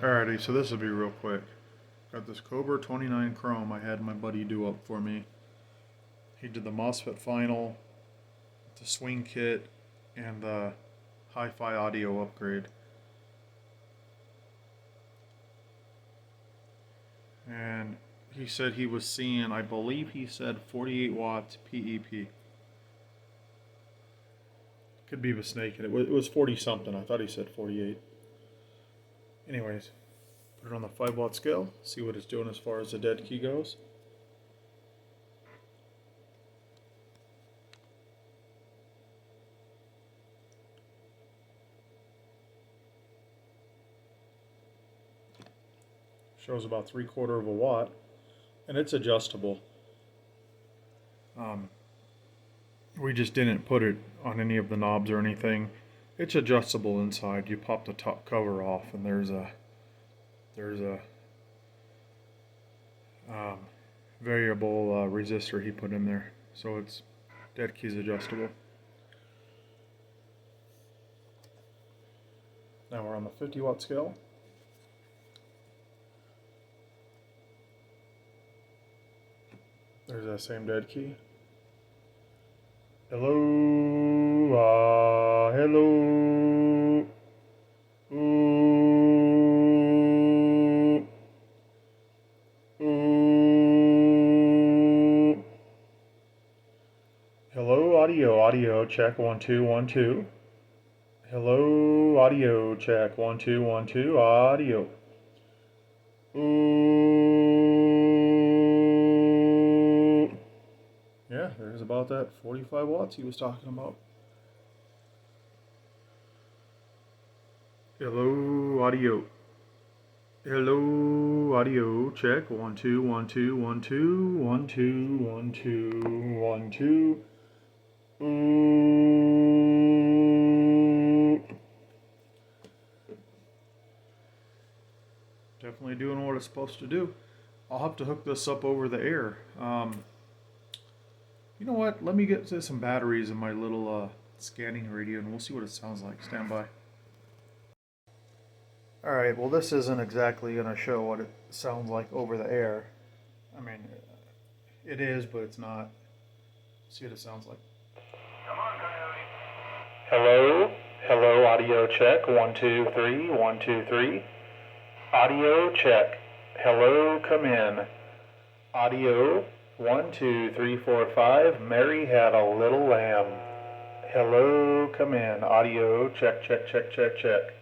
Alrighty, so this will be real quick. Got this Cobra 29 Chrome I had my buddy do up for me. He did the MOSFET final, the swing kit, and the hi-fi audio upgrade. And he said he was seeing, I believe he said 48 watts PEP. Could be mistaken. It was 40 something. I thought he said 48. Anyways, put it on the 5 watt scale, see what it's doing as far as the dead key goes. Shows about 3/4 of a watt, and it's adjustable. We just didn't put it on any of the knobs or anything. It's adjustable inside. You pop the top cover off, and there's a variable resistor he put in there, so it's dead keys adjustable. Now we're on the 50 watt scale. There's that same dead key. Hello, hello. Ooh, ooh. Hello, audio, check 1 2 1 2. Hello, audio, check 1 2 1 2, audio. Ooh. Yeah, there's about that 45 watts he was talking about. Hello, audio. Hello, audio, check 1 2 1 2 1 2 1 2 1 2 1 2. Ooh. Definitely doing what it's supposed to do. I'll have to hook this up over the air. You know what? Let me get to some batteries in my little scanning radio, and we'll see what it sounds like. Stand by. Alright, well this isn't exactly going to show what it sounds like over the air. I mean, it is, but it's not. See what it sounds like. Come on, Coyote. Hello? Hello, audio check. 1 2 3 1 2 3. Audio check. Hello, come in. Audio 1 2 3 4 5. Mary had a little lamb. Hello, come in. Audio check check check check check.